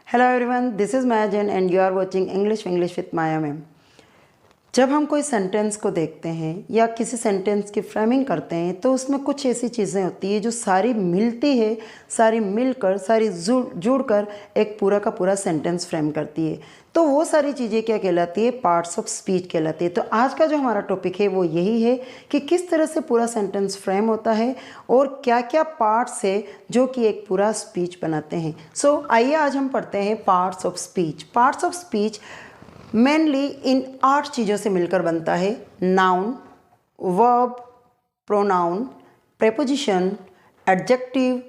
Hello everyone, this is Maya Jain and you are watching English with Maya ma'am. जब हम कोई sentence को देखते हैं या किसी सेंटेंस की फ्रेमिंग करते हैं तो उसमें कुछ ऐसी चीज़ें होती है जो सारी मिलती है, सारी मिलकर, सारी जुड़कर एक पूरा का पूरा सेंटेंस फ्रेम करती है। तो वो सारी चीज़ें क्या कहलाती है? पार्ट्स ऑफ स्पीच कहलाती है। तो आज का जो हमारा टॉपिक है वो यही है कि किस तरह से पूरा सेंटेंस फ्रेम होता है और क्या क्या पार्ट्स है जो कि एक पूरा स्पीच बनाते हैं। सो आइए आज हम पढ़ते हैं parts of speech. Parts of speech mainly इन 8 चीज़ों से मिलकर बनता है। Noun, verb, pronoun, preposition, adjective,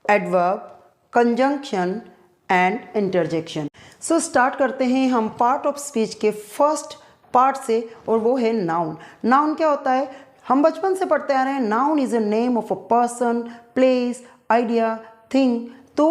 adverb, conjunction and interjection. So start करते हैं हम पार्ट ऑफ स्पीच के फर्स्ट पार्ट से और वो है नाउन। नाउन क्या होता है? हम बचपन से पढ़ते आ रहे हैं, noun is a name of a person, place, idea, thing. तो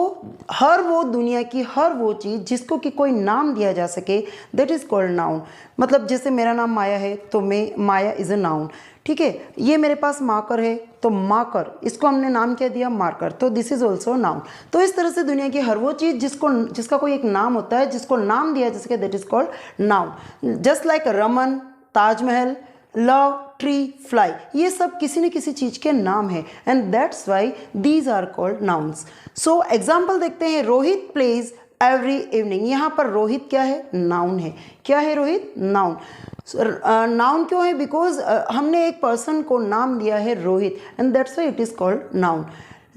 हर वो दुनिया की हर वो चीज़ जिसको कि कोई नाम दिया जा सके, दैट इज़ कॉल्ड नाउन। मतलब जैसे मेरा नाम माया है तो माया इज़ अ नाउन। ठीक है, ये मेरे पास मार्कर है तो मार्कर, इसको हमने नाम क्या दिया? मार्कर। तो दिस इज़ ऑल्सो नाउन। तो इस तरह से दुनिया की हर वो चीज़ जिसका कोई एक नाम होता है, जिसको नाम दिया जा सके, that is called noun. Just like Raman, Taj Mahal, love, tree, fly, ये सब किसी न किसी चीज़ के नाम है and that's why these are called nouns. So example देखते हैं। Rohit plays every evening. यहाँ पर रोहित क्या है? नाउन है। क्या है रोहित? नाउन। नाउन क्यों है? बिकॉज हमने एक पर्सन को नाम दिया है Rohit and that's why it is called noun.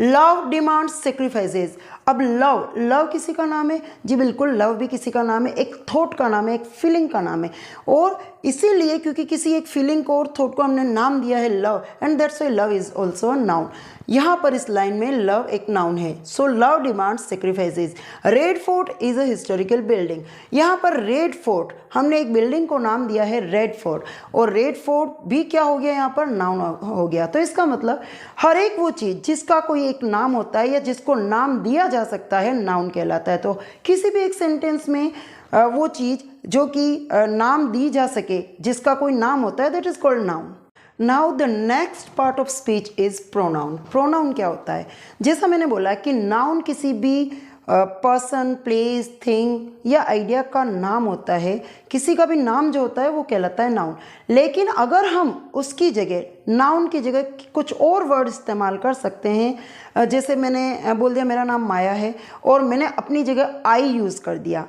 Love demands sacrifices. अब लव किसी का नाम है? जी बिल्कुल, लव भी किसी का नाम है, एक थॉट का नाम है, एक फीलिंग का नाम है। और इसीलिए क्योंकि किसी एक फीलिंग को और थॉट को हमने नाम दिया है love and that's Y love is also a noun. यहाँ पर इस लाइन में लव एक नाउन है। So love demands sacrifices. Red fort is a historical building. यहाँ पर रेड फोर्ट, हमने एक बिल्डिंग को नाम दिया है रेड फोर्ट और रेड फोर्ट भी क्या हो गया? यहाँ पर नाउन हो गया। तो इसका मतलब हर एक वो चीज़ जिसका कोई एक नाम होता है या जिसको नाम दिया जा सकता है, नाउन कहलाता है। तो किसी भी एक सेंटेंस में वो चीज़ जो कि नाम दी जा सके, जिसका कोई नाम होता है, that is called noun. Now the next part of speech is pronoun. Pronoun क्या होता है? जैसा मैंने बोला कि नाउन किसी भी पर्सन, प्लेस, थिंग या आइडिया का नाम होता है। किसी का भी नाम जो होता है वो कहलाता है नाउन। लेकिन अगर हम उसकी जगह, नाउन की जगह कुछ और वर्ड इस्तेमाल कर सकते हैं। जैसे मैंने बोल दिया मेरा नाम माया है और मैंने अपनी जगह आई यूज़ कर दिया।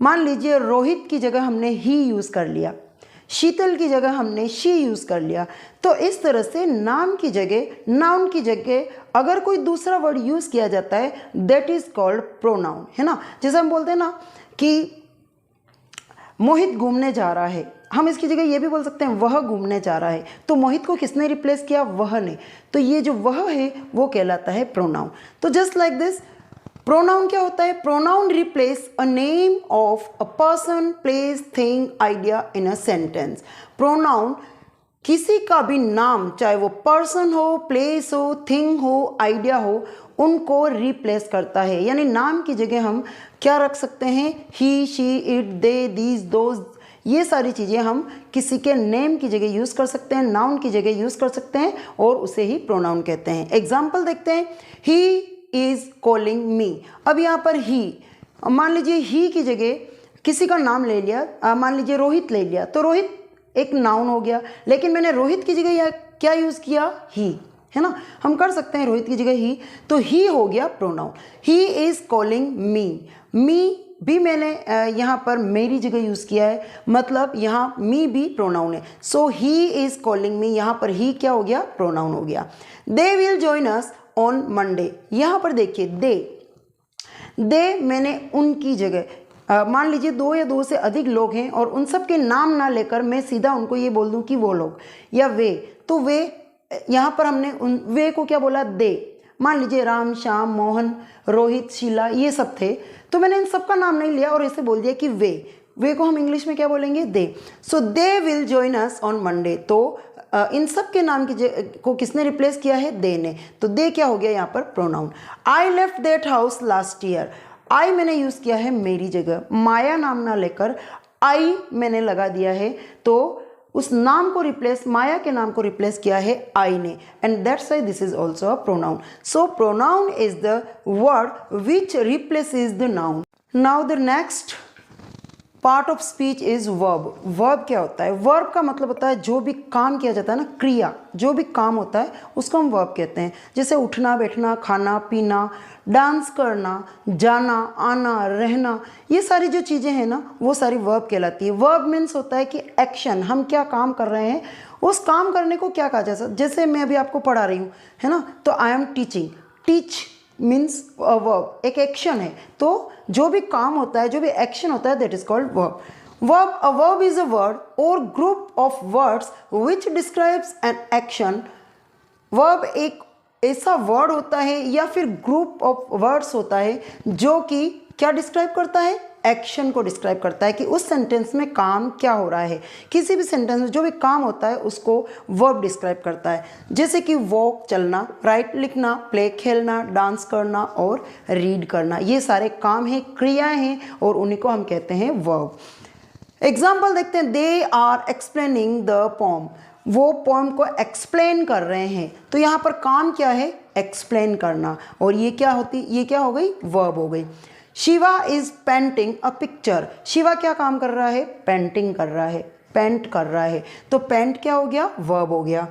मान लीजिए रोहित की जगह हमने ही यूज़ कर लिया, शीतल की जगह हमने शी यूज़ कर लिया। तो इस तरह से नाम की जगह, नाउन की जगह अगर कोई दूसरा वर्ड यूज़ किया जाता है, दैट इज़ कॉल्ड प्रोनाउन, है ना। जैसे हम बोलते हैं ना कि मोहित घूमने जा रहा है, हम इसकी जगह ये भी बोल सकते हैं वह घूमने जा रहा है। तो मोहित को किसने रिप्लेस किया? वह ने। तो ये जो वह है वो कहलाता है प्रोनाउन। तो जस्ट लाइक दिस, प्रोनाउन क्या होता है? Pronoun replace a name of a person, place, thing, idea in a sentence. Pronoun किसी का भी नाम, चाहे वो पर्सन हो, प्लेस हो, थिंग हो, आइडिया हो, उनको रिप्लेस करता है। यानी नाम की जगह हम क्या रख सकते हैं? He, she, it, they, these, those, ये सारी चीज़ें हम किसी के नेम की जगह यूज़ कर सकते हैं, नाउन की जगह यूज़ कर सकते हैं और उसे ही प्रोनाउन कहते हैं। एग्जाम्पल देखते हैं। ही इज कॉलिंग मी। अब यहाँ पर ही, मान लीजिए ही की जगह किसी का नाम ले लिया, मान लीजिए रोहित ले लिया, तो रोहित एक नाउन हो गया। लेकिन मैंने रोहित की जगह यह क्या यूज़ किया? ही, है ना। हम कर सकते हैं रोहित की जगह ही, तो ही हो गया pronoun. He is calling me. Me भी मैंने यहाँ पर मेरी जगह यूज़ किया है, मतलब यहाँ मी भी प्रोनाउन है। सो ही इज कॉलिंग मी, यहाँ पर ही क्या हो गया? प्रोनाउन हो गया। दे will join us on Monday. यहाँ पर देखिए दे मैंने उनकी जगह, मान लीजिए 2 या 2 से अधिक लोग हैं और उन सब के नाम ना लेकर मैं सीधा उनको ये बोल दूं कि वो लोग या वे, तो वे, यहाँ पर हमने उन वे को क्या बोला? दे। मान लीजिए राम, श्याम, मोहन, रोहित, शीला, ये सब थे, तो मैंने इन सब का नाम नहीं लिया और इसे बोल दिया कि वे को हम इंग्लिश में क्या बोलेंगे? They. So they will join us on Monday. तो इन सब के नाम को किसने रिप्लेस किया है? दे ने। तो दे क्या हो गया यहाँ पर? Pronoun. I left that house last year. I मैंने यूज़ किया है मेरी जगह, माया नाम ना लेकर आई मैंने लगा दिया है, तो उस नाम को रिप्लेस, माया के नाम को रिप्लेस किया है आई ने and that's why this is also a pronoun. So pronoun is the word which replaces the noun. Now the next part of speech is verb. Verb क्या होता है? वर्ब का मतलब होता है जो भी काम किया जाता है ना, क्रिया, जो भी काम होता है उसको हम वर्ब कहते हैं। जैसे उठना, बैठना, खाना, पीना, डांस करना, जाना, आना, रहना, ये सारी जो चीज़ें हैं ना वो सारी वर्ब कहलाती है। वर्ब मीन्स होता है कि एक्शन, हम क्या काम कर रहे हैं, उस काम करने को क्या कहा जा सकता है। जैसे मैं अभी आपको पढ़ा रही हूँ, है ना, तो I am teaching. Teach means verb, एक एक्शन है। तो जो भी काम होता है, जो भी एक्शन होता है, that is called verb. Verb, a verb is a word और group of words which describes an action. Verb एक ऐसा वर्ड होता है या फिर ग्रुप ऑफ वर्ड्स होता है जो कि क्या डिस्क्राइब करता है? एक्शन को डिस्क्राइब करता है कि उस सेंटेंस में काम क्या हो रहा है। किसी भी सेंटेंस में जो भी काम होता है उसको वर्ब डिस्क्राइब करता है। जैसे कि वॉक चलना, राइट लिखना, प्ले खेलना, डांस करना और रीड करना, ये सारे काम हैं, क्रियाएं हैं और उन्हीं को हम कहते हैं वर्ब। एग्जाम्पल देखते हैं। They are explaining the poem. वो पोम को एक्सप्लेन कर रहे हैं। तो यहाँ पर काम क्या है? एक्सप्लेन करना। और ये क्या हो गई? वर्ब हो गई। Shiva is painting a picture. Shiva क्या काम कर रहा है? पेंटिंग कर रहा है, पेंट कर रहा है। तो पेंट क्या हो गया? वर्ब हो गया।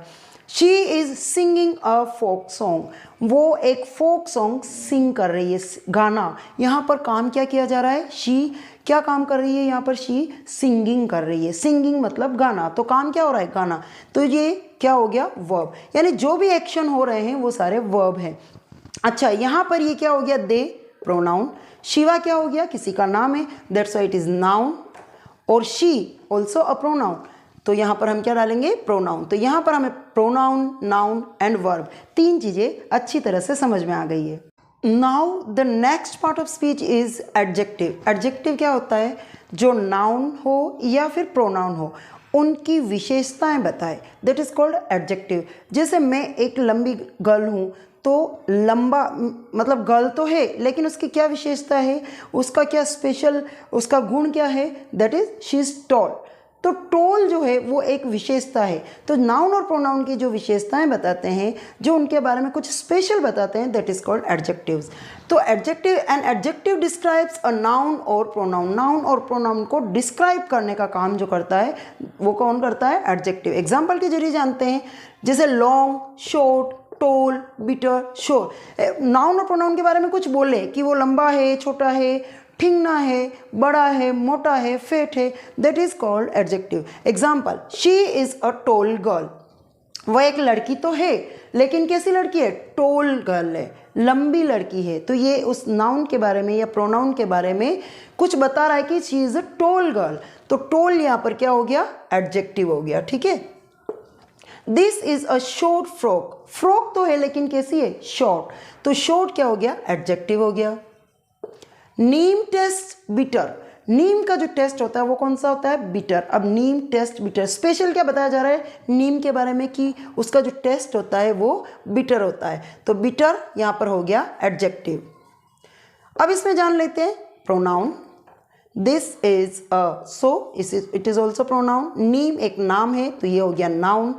She is singing a folk song. वो एक फोक सॉन्ग सिंग कर रही है, गाना। यहाँ पर काम क्या किया जा रहा है? शी क्या काम कर रही है? यहाँ पर शी सिंगिंग कर रही है। सिंगिंग मतलब गाना, तो काम क्या हो रहा है? गाना। तो ये क्या हो गया? वर्ब। यानी जो भी एक्शन हो रहे हैं वो सारे वर्ब हैं। अच्छा, यहाँ पर ये क्या हो गया? दे, प्रोनाउन। शिवा क्या हो गया? किसी का नाम है, that's why it is noun. और शी ऑल्सो अ प्रोनाउन। तो यहाँ पर हम क्या डालेंगे? प्रोनाउन। तो यहाँ पर हमें प्रोनाउन, नाउन एंड वर्ब, तीन चीजें अच्छी तरह से समझ में आ गई है। Now the next part of speech is adjective. Adjective क्या होता है? जो नाउन हो या फिर प्रोनाउन हो, उनकी विशेषताएं बताए, दैट इज कॉल्ड एडजेक्टिव। जैसे मैं एक लंबी गर्ल हूँ, तो लंबा मतलब गर्ल तो है, लेकिन उसकी क्या विशेषता है? उसका क्या स्पेशल, उसका गुण क्या है? That is she is tall. तो टोल जो है वो एक विशेषता है। तो नाउन और प्रोनाउन की जो विशेषताएं बताते हैं, जो उनके बारे में कुछ स्पेशल बताते हैं, दैट इज कॉल्ड एडजेक्टिव्स। तो adjective, an adjective describes a noun और प्रोनाउन। नाउन और प्रोनाउन को डिस्क्राइब करने का काम जो करता है वो कौन करता है? एडजेक्टिव। एग्जाम्पल के जरिए जानते हैं, जैसे long, short, toll, bitter, sure. Noun और प्रोनाउन के बारे में कुछ बोले कि वो लंबा है, छोटा है, ठिंगना है, बड़ा है, मोटा है, फेट है, that is called adjective. Example, she is a toll girl. वह एक लड़की तो है, लेकिन कैसी लड़की है? टोल गर्ल है, लंबी लड़की है। तो ये उस नाउन के बारे में या प्रोनाउन के बारे में कुछ बता रहा है कि she is a toll girl. तो टोल यहाँ पर क्या हो गया? एडजेक्टिव हो गया। ठीक है। This is a short frock. Frock तो है लेकिन कैसी है? शॉर्ट। तो शॉर्ट क्या हो गया? एडजेक्टिव हो गया। नीम टेस्ट बिटर। नीम का जो टेस्ट होता है वो कौन सा होता है? बिटर। अब नीम टेस्ट बिटर, स्पेशल क्या बताया जा रहा है नीम के बारे में कि उसका जो टेस्ट होता है वो बिटर होता है। तो बिटर यहाँ पर हो गया एडजेक्टिव। अब इसमें जान लेते हैं pronoun. This is a, so it is also pronoun. नीम एक नाम है तो ये हो गया नाउन।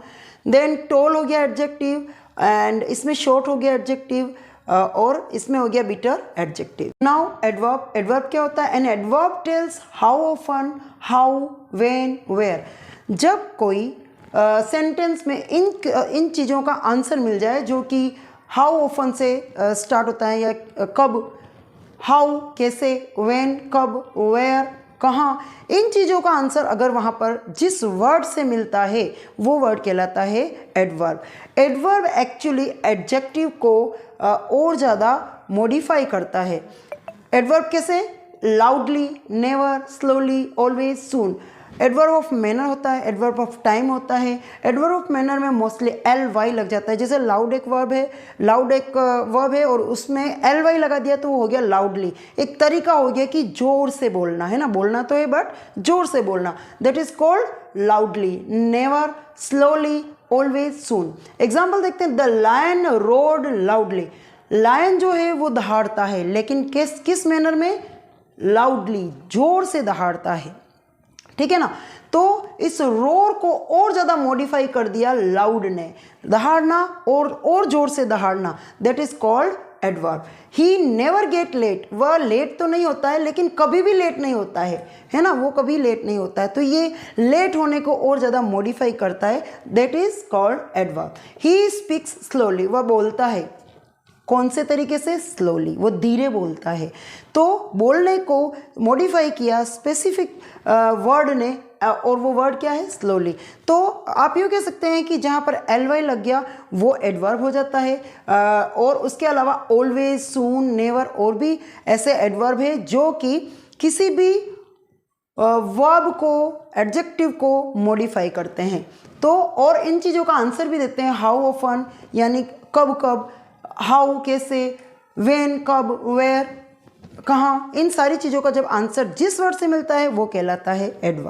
देन टोल हो गया एडजेक्टिव, एंड इसमें शॉर्ट हो गया एडजेक्टिव, और इसमें हो गया bitter adjective. Now adverb. Adverb क्या होता है? An adverb tells how often, how, when, where. जब कोई सेंटेंस में इन चीज़ों का आंसर मिल जाए, जो कि हाउ ऑफन से स्टार्ट होता है, या कब, हाउ कैसे, व्हेन कब, वेयर कहाँ, इन चीज़ों का आंसर अगर वहाँ पर जिस वर्ड से मिलता है वो वर्ड कहलाता है एडवर्ब। एडवर्ब एक्चुअली एडजेक्टिव को और ज़्यादा मॉडिफाई करता है। एडवर्ब कैसे? Loudly, never, slowly, always, soon. Adverb of manner होता है, एडवर्ब ऑफ टाइम होता है। एडवर्ब ऑफ मैनर में मोस्टली एल वाई लग जाता है। जैसे लाउड एक वर्ब है, लाउड एक वर्ब है और उसमें एल वाई लगा दिया तो वो हो गया लाउडली। एक तरीका हो गया कि जोर से बोलना है ना, बोलना तो है बट जोर से बोलना, that is called loudly. Never, slowly, always, soon. Example देखते हैं। The lion roared loudly. Lion जो है वो दहाड़ता है, लेकिन किस मैनर में? लाउडली, जोर से दहाड़ता है। ठीक है ना। तो इस रोर को और ज्यादा मॉडिफाई कर दिया लाउड ने, दहाड़ना और जोर से दहाड़ना, that is called adverb. He never get late, वह लेट तो नहीं होता है लेकिन कभी भी लेट नहीं होता है ना, वो कभी लेट नहीं होता है, तो ये लेट होने को और ज़्यादा मॉडिफाई करता है, that is called adverb. He speaks slowly, वह बोलता है कौन से तरीके से, स्लोली, वो धीरे बोलता है। तो बोलने को मॉडिफाई किया स्पेसिफिक वर्ड ने, और वो वर्ड क्या है, स्लोली। तो आप यूँ कह सकते हैं कि जहाँ पर ly लग गया वो एडवर्ब हो जाता है। और उसके अलावा ऑलवेज, सून, नेवर और भी ऐसे एडवर्ब है जो कि किसी भी वर्ब को, एडजेक्टिव को मॉडिफाई करते हैं। तो और इन चीज़ों का आंसर भी देते हैं, हाउ ऑफन यानी कब कब, हाउ कैसे, व्हेन कब, वेयर कहाँ, इन सारी चीज़ों का जब आंसर जिस वर्ड से मिलता है वो कहलाता है adverb.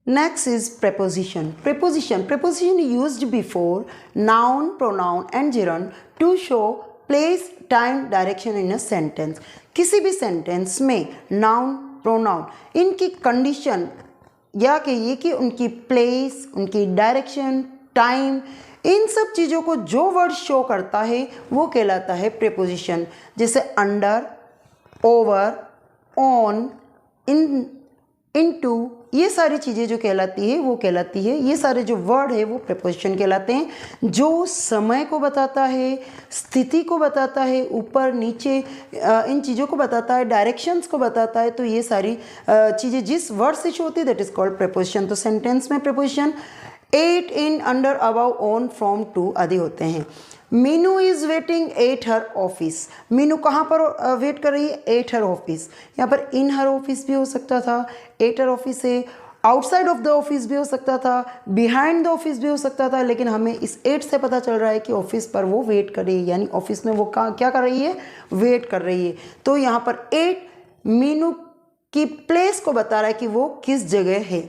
Next is preposition. Preposition used before noun, pronoun and gerund to show place, time, direction in a sentence. किसी भी सेंटेंस में noun, pronoun इनकी कंडीशन या कहिए कि उनकी प्लेस, उनकी डायरेक्शन, टाइम, इन सब चीज़ों को जो वर्ड शो करता है वो कहलाता है प्रेपोजिशन। जैसे under, over, on, in, into, ये सारी चीज़ें जो कहलाती है वो कहलाती है, ये सारे जो वर्ड है वो प्रेपोजिशन कहलाते हैं, जो समय को बताता है, स्थिति को बताता है, ऊपर नीचे इन चीज़ों को बताता है, डायरेक्शंस को बताता है। तो ये सारी चीज़ें जिस वर्ड से शो होती है दैट इज कॉल्ड प्रेपोजिशन। तो सेंटेंस में preposition at, in, under, above, on, from, to आदि होते हैं। Meenu is waiting at her office, Meenu कहाँ पर वेट कर रही है, एट हर ऑफिस। यहाँ पर इन हर ऑफिस भी हो सकता था, एट हर ऑफिस से आउटसाइड ऑफ द ऑफिस भी हो सकता था, बिहाइंड द ऑफिस भी हो सकता था, लेकिन हमें इस एट से पता चल रहा है कि ऑफिस पर वो वेट कर रही है, यानी ऑफिस में वो क्या कर रही है, वेट कर रही है। तो यहाँ पर एट मीनू की प्लेस को बता रहा है कि वो किस जगह है।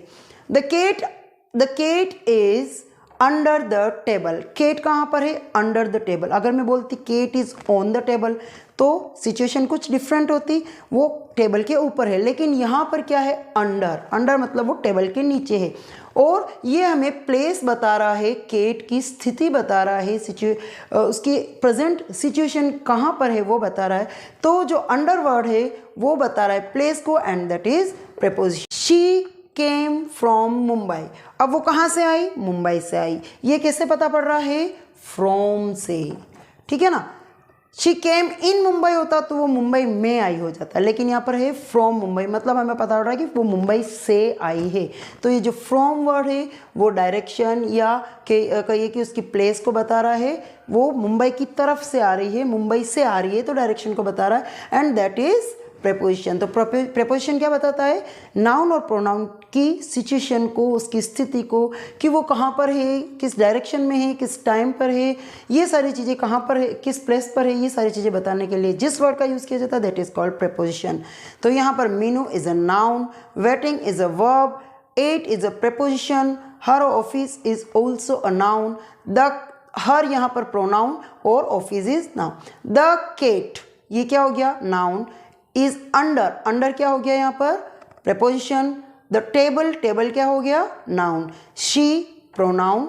The cat is under the table, cat कहाँ पर है, अंडर द टेबल। अगर मैं बोलती cat is on the table तो सिचुएशन कुछ डिफरेंट होती, वो टेबल के ऊपर है, लेकिन यहाँ पर क्या है, अंडर, अंडर मतलब वो टेबल के नीचे है। और ये हमें प्लेस बता रहा है, केट की स्थिति बता रहा है, उसकी प्रेजेंट सिचुएशन कहाँ पर है वो बता रहा है। तो जो अंडर वर्ड है वो बता रहा है प्लेस को, and that is preposition. She came from Mumbai, अब वो कहाँ से आई, मुंबई से आई। ये कैसे पता पड़ रहा है, फ्रॉम से, ठीक है ना। शी केम इन मुंबई होता तो वो मुंबई में आई हो जाता, लेकिन यहाँ पर है फ्रॉम मुंबई, मतलब हमें पता पड़ रहा है कि वो मुंबई से आई है। तो ये जो फ्रॉम वर्ड है वो डायरेक्शन या कहिए कि उसकी प्लेस को बता रहा है, वो मुंबई की तरफ से आ रही है, मुंबई से आ रही है, तो डायरेक्शन को बता रहा है, एंड दैट इज प्रेपोजिशन। तो प्रेपोजिशन क्या बताता है, नाउन और प्रोनाउन की सिचुएशन को, उसकी स्थिति को, कि वो कहाँ पर है, किस डायरेक्शन में है, किस टाइम पर है, ये सारी चीज़ें कहाँ पर है, किस प्लेस पर है, ये सारी चीज़ें बताने के लिए जिस वर्ड का यूज़ किया जाता है दैट इज कॉल्ड प्रेपोजिशन। तो यहाँ पर menu is a noun, waiting is a verb, at is a preposition, her office is also a noun, the, her यहाँ पर प्रोनाउन और office is noun. The cat, ये क्या हो गया, नाउन, इज अंडर, अंडर क्या हो गया यहाँ पर, प्रेपोजिशन। द टेबल, टेबल क्या हो गया, noun. She pronoun,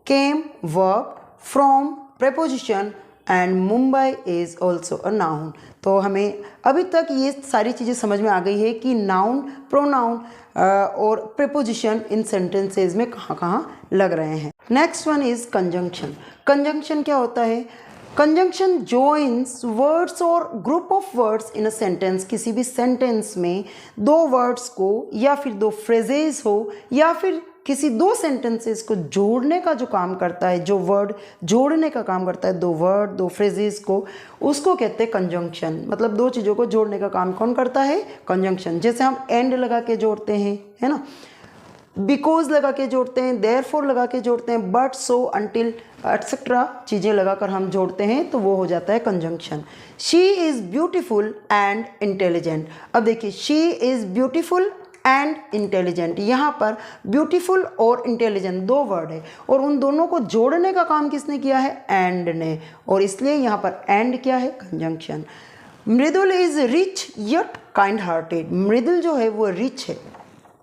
came verb, from preposition, and Mumbai is also a noun. तो हमें अभी तक ये सारी चीज़ें समझ में आ गई है कि नाउन, प्रोनाउन और प्रेपोजिशन इन सेंटेंसेज में कहाँ कहाँ लग रहे हैं। Next one is conjunction. Conjunction क्या होता है, कंजंक्शन जॉइंस वर्ड्स और group of words in a sentence. किसी भी सेंटेंस में दो वर्ड्स को या फिर दो फ्रेजेस हो या फिर किसी दो सेंटेंसेस को जोड़ने का जो काम करता है, जो वर्ड जोड़ने का काम करता है, दो वर्ड, दो फ्रेजेस को, उसको कहते हैं कंजंक्शन। मतलब दो चीज़ों को जोड़ने का काम कौन करता है, कंजंक्शन। जैसे हम एंड लगा के जोड़ते हैं, है ना, बिकॉज लगा के जोड़ते हैं, देयरफॉर लगा के जोड़ते हैं, बट, सो, अंटिल एटसेट्रा चीज़ें लगाकर हम जोड़ते हैं, तो वो हो जाता है conjunction. She is beautiful and intelligent. अब देखिए, she is beautiful and intelligent, यहाँ पर ब्यूटीफुल और इंटेलिजेंट दो वर्ड है और उन दोनों को जोड़ने का काम किसने किया है, एंड ने, और इसलिए यहाँ पर एंड क्या है, conjunction. Mridul is rich yet kind hearted, Mridul जो है वो रिच है,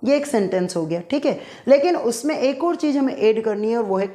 ये एक सेंटेंस हो गया, ठीक है, लेकिन उसमें एक और चीज़ हमें ऐड करनी है और वो है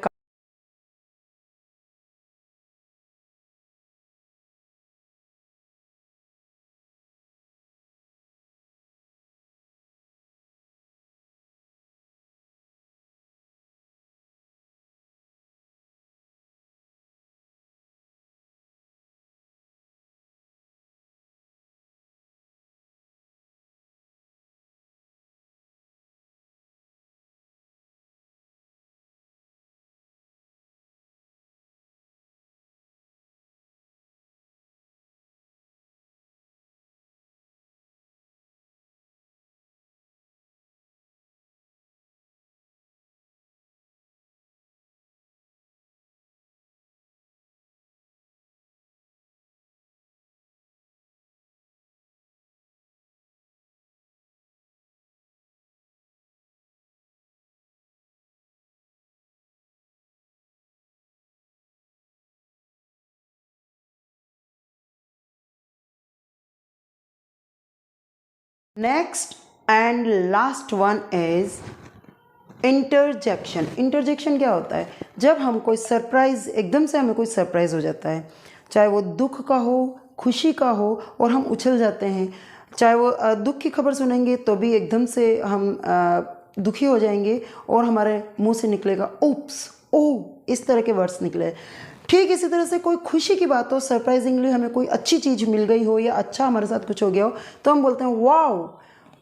next and last one is interjection. Interjection क्या होता है? जब हम कोई सरप्राइज, एकदम से हमें कोई सरप्राइज हो जाता है, चाहे वो दुख का हो, खुशी का हो, और हम उछल जाते हैं। चाहे वो दुख की खबर सुनेंगे तो भी एकदम से हम दुखी हो जाएंगे और हमारे मुंह से निकलेगा उप्स, ओह, इस तरह के वर्ड्स निकले। ठीक इसी तरह से कोई खुशी की बात हो, सरप्राइजिंगली हमें कोई अच्छी चीज़ मिल गई हो या अच्छा हमारे साथ कुछ हो गया हो, तो हम बोलते हैं वाओ।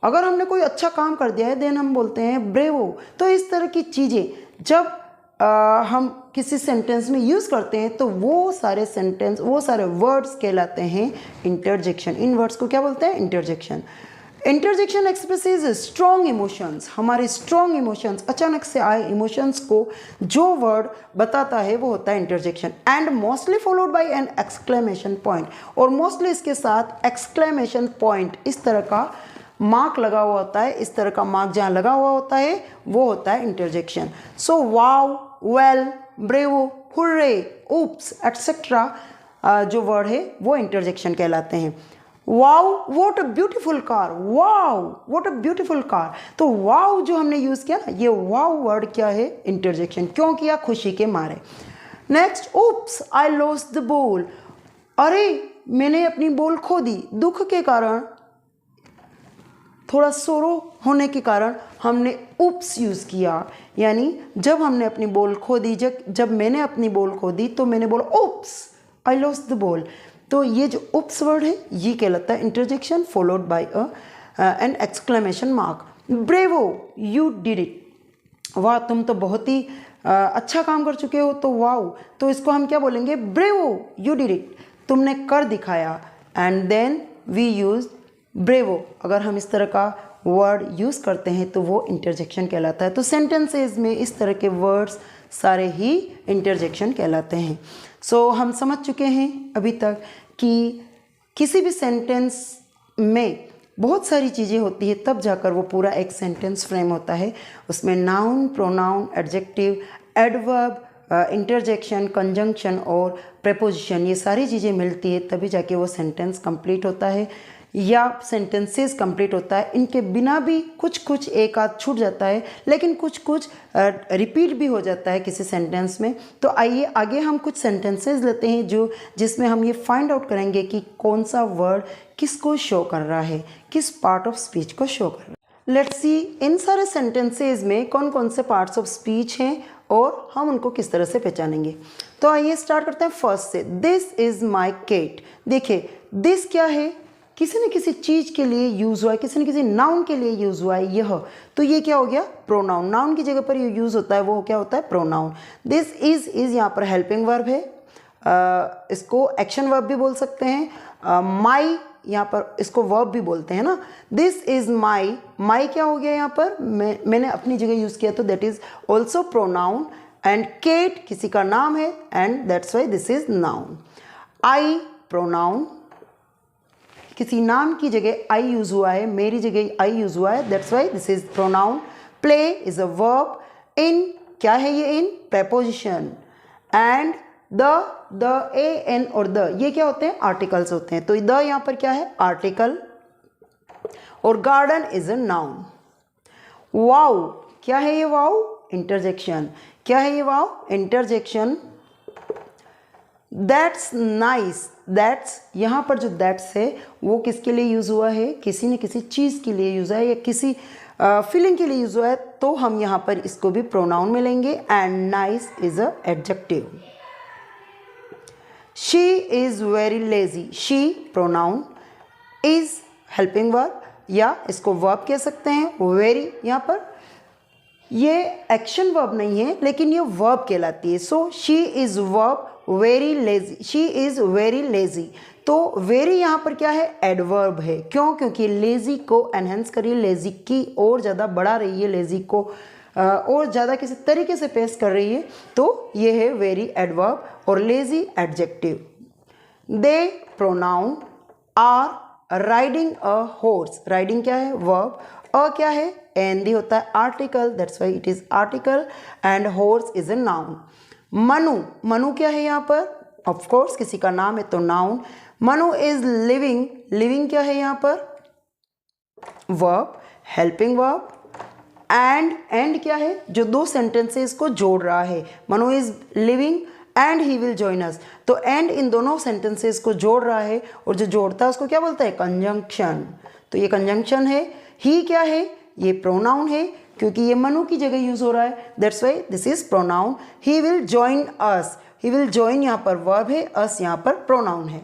अगर हमने कोई अच्छा काम कर दिया है देन हम बोलते हैं ब्रेवो। तो इस तरह की चीज़ें जब हम किसी सेंटेंस में यूज़ करते हैं तो वो सारे सेंटेंस, वो सारे वर्ड्स कहलाते हैं इंटरजेक्शन। इन वर्ड्स को क्या बोलते हैं? Interjection. Interjection expresses strong emotions. हमारे स्ट्रॉन्ग इमोशंस, अचानक से आए इमोशंस को जो वर्ड बताता है वो होता है interjection. And mostly followed by an exclamation point, और मोस्टली इसके साथ एक्सक्लेमेशन पॉइंट, इस तरह का मार्क लगा हुआ होता है। इस तरह का मार्क जहाँ लगा हुआ होता है वो होता है interjection. So wow, well, bravo, hurray, oops etcetera जो वर्ड है वो इंटरजेक्शन कहलाते हैं। Wow, what a beautiful car, wow, what a beautiful car. तो वाओ जो हमने यूज़ किया ना, ये वाओ वर्ड क्या है? इंटरजेक्शन। क्यों किया? खुशी के मारे। Next, oops, I lost the ball. अरे मैंने अपनी बॉल खो दी। दुख के कारण, थोड़ा सोरो होने के कारण हमने उप्स यूज़ किया। यानी जब हमने अपनी बॉल खो दी, जब मैंने अपनी बॉल खो दी तो मैंने बोला oops, I lost the ball. तो ये जो उप्स वर्ड है ये कहलाता है interjection followed by an exclamation mark. Bravo, you did it. वाह, तुम तो बहुत ही अच्छा काम कर चुके हो, तो वाओ। तो इसको हम क्या बोलेंगे? ब्रेवो, यू डिड इट, तुमने कर दिखाया। And then we use bravo. अगर हम इस तरह का वर्ड यूज़ करते हैं तो वो इंटरजेक्शन कहलाता है। तो सेंटेंसेस में इस तरह के वर्ड्स सारे ही इंटरजेक्शन कहलाते हैं। सो हम समझ चुके हैं अभी तक कि किसी भी सेंटेंस में बहुत सारी चीज़ें होती है, तब जाकर वो पूरा एक सेंटेंस फ्रेम होता है। उसमें noun, pronoun, adjective, adverb, interjection, conjunction और प्रेपोजिशन, ये सारी चीज़ें मिलती है तभी जाके वो सेंटेंस कंप्लीट होता है या सेंटेंसेस कंप्लीट होता है। इनके बिना भी कुछ एक आध छूट जाता है, लेकिन कुछ रिपीट भी हो जाता है किसी सेंटेंस में। तो आइए आगे हम कुछ सेंटेंसेस लेते हैं जिसमें हम ये फाइंड आउट करेंगे कि कौन सा वर्ड किसको शो कर रहा है, किस पार्ट ऑफ स्पीच को शो कर रहा है। लेट्स सी इन सारे सेंटेंसेस में कौन कौन से पार्ट्स ऑफ स्पीच हैं और हम उनको किस तरह से पहचानेंगे। तो आइए स्टार्ट करते हैं फर्स्ट से। This is my cat. देखिए दिस क्या है? किसी न किसी चीज़ के लिए यूज़ हुआ है, किसी न किसी नाउन के लिए यूज़ हुआ है यह। तो ये क्या हो गया? प्रोनाउन। नाउन की जगह पर ये यूज़ होता है वो क्या होता है? प्रोनाउन। दिस इज़ यहाँ पर हेल्पिंग वर्ब है, इसको एक्शन वर्ब भी बोल सकते हैं। माई यहाँ पर इसको वर्ब भी बोलते हैं ना। दिस इज़ माई, माई क्या हो गया यहाँ पर? मैंने अपनी जगह यूज़ किया तो that is also pronoun. And cat किसी का नाम है and that's why this is noun. I pronoun, किसी नाम की जगह आई यूज़ हुआ है, मेरी जगह आई यूज़ हुआ है, that's why this is pronoun. Play is a verb. In क्या है ये? In preposition. And the a an और द ये क्या होते हैं? आर्टिकल्स होते हैं। तो द यहाँ पर क्या है? आर्टिकल। और garden is a noun. Wow क्या है ये? Wow interjection. क्या है ये? Wow interjection. That's nice, that's यहाँ पर जो दैट्स है वो किसके लिए यूज़ हुआ है? किसी न किसी चीज़ के लिए यूज़ है या किसी फीलिंग के लिए यूज़ हुआ है, तो हम यहाँ पर इसको भी प्रोनाउन में लेंगे। And nice is a adjective. She is very lazy, she pronoun, is helping verb या इसको वर्ब कह सकते हैं। वेरी यहाँ पर ये एक्शन वर्ब नहीं है लेकिन ये वर्ब कहलाती है। So she is verb, very lazy, she is very lazy. तो वेरी यहाँ पर क्या है? एडवर्ब है। क्यों? क्योंकि लेजी को एनहेंस करिए, लेजी की और ज़्यादा बढ़ा रही है, लेजी को और ज़्यादा किसी तरीके से पेश कर रही है, तो ये है वेरी एडवर्ब और lazy adjective. They pronoun. Are riding a horse, riding क्या है? वर्ब। अ क्या है? एन दी होता है article, that's why it is article. And horse is a noun. Manu, Manu क्या है यहाँ पर? ऑफ कोर्स किसी का नाम है तो noun. Manu is living, living क्या है यहाँ पर? वर्ब, हेल्पिंग वर्ब, एंड क्या है जो दो सेंटेंसेस को जोड़ रहा है। Manu is living and he will join अस, तो एंड इन दोनों सेंटेंसेस को जोड़ रहा है और जो जोड़ता है उसको क्या बोलता है, कंजंक्शन। तो ये कंजंक्शन है। ही क्या है, ये प्रोनाउन है क्योंकि ये मनु की जगह यूज हो रहा है, that's why this is pronoun. He will join us, he will join यहाँ पर वर्ब है, अस यहाँ पर प्रोनाउन है।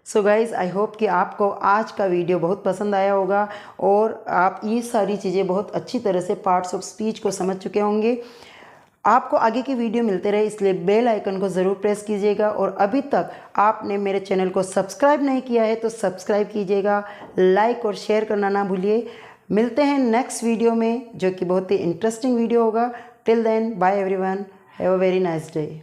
सो गाइज़ आई होप कि आपको आज का वीडियो बहुत पसंद आया होगा और आप ये सारी चीज़ें बहुत अच्छी तरह से पार्ट्स ऑफ स्पीच को समझ चुके होंगे। आपको आगे की वीडियो मिलते रहे इसलिए बेल आइकन को ज़रूर प्रेस कीजिएगा और अभी तक आपने मेरे चैनल को सब्सक्राइब नहीं किया है तो सब्सक्राइब कीजिएगा, लाइक और शेयर करना ना भूलिए। मिलते हैं नेक्स्ट वीडियो में जो कि बहुत ही इंटरेस्टिंग वीडियो होगा। Till then bye everyone, have a very nice day.